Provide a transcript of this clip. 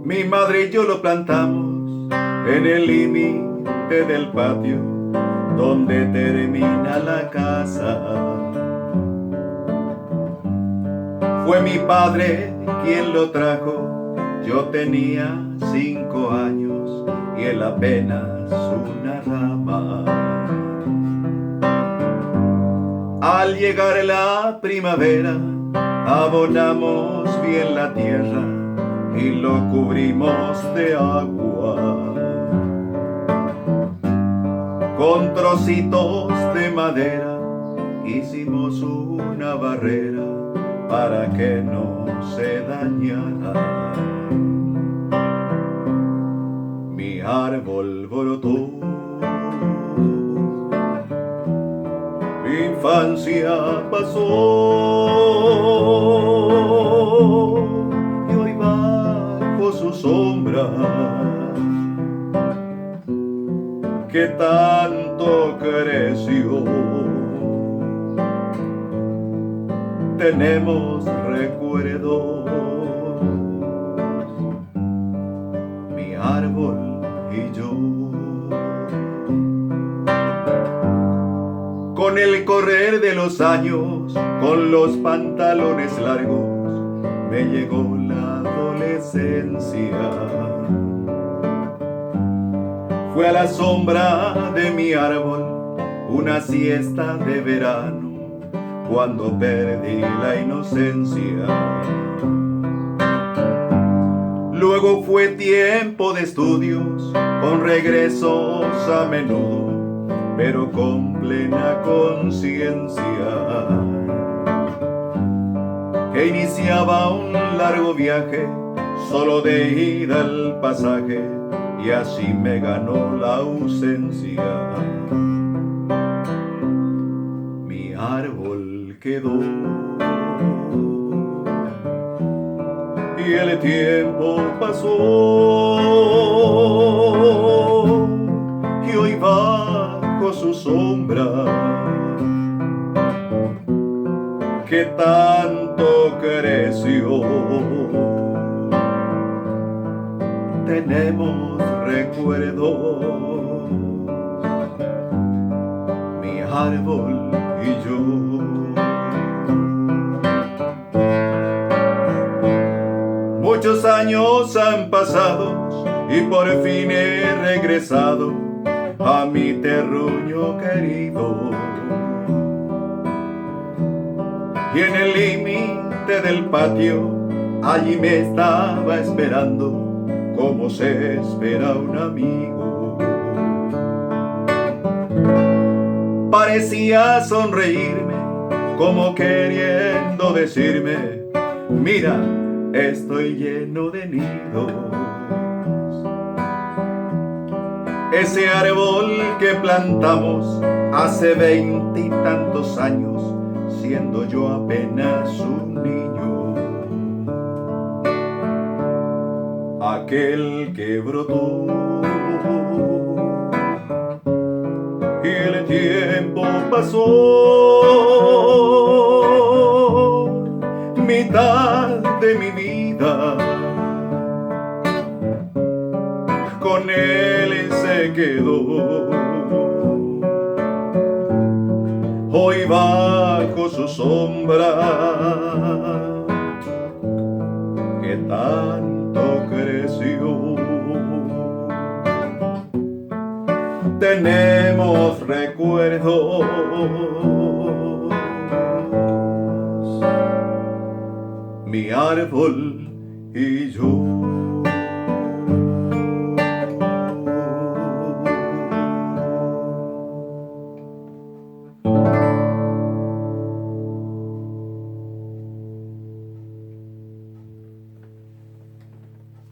Mi madre y yo lo plantamos en el límite del patio donde termina la casa. Fue mi padre quien lo trajo, yo tenía 5 años y él apenas una rama. Al llegar la primavera, abonamos bien la tierra y lo cubrimos de agua. Con trocitos de madera hicimos una barrera para que no se dañara. Mi árbol brotó, mi infancia pasó y hoy bajo su sombra que tanto creció. Tenemos recuerdos, mi árbol y yo. Con el correr de los años, con los pantalones largos, me llegó la adolescencia. Fue a la sombra de mi árbol una siesta de verano, cuando perdí la inocencia. Luego fue tiempo de estudios, con regresos a menudo, pero con plena conciencia, que iniciaba un largo viaje, solo de ida al pasaje, y así me ganó la ausencia. Mi árbol quedó y el tiempo pasó y hoy bajo su sombra que tanto creció. Tenemos recuerdos, mi árbol y yo. Muchos años han pasado y por fin he regresado a mi terruño querido. Y en el límite del patio, allí me estaba esperando, como se espera un amigo. Parecía sonreírme, como queriendo decirme: mira, estoy lleno de nidos. Ese árbol que plantamos hace 20 y tantos años, siendo yo apenas un niño. Aquel que brotó y el tiempo pasó, mitad de mi vida con él se quedó. Hoy bajo su sombra que tanto creció. Tenemos recuerdos, mi árbol y yo.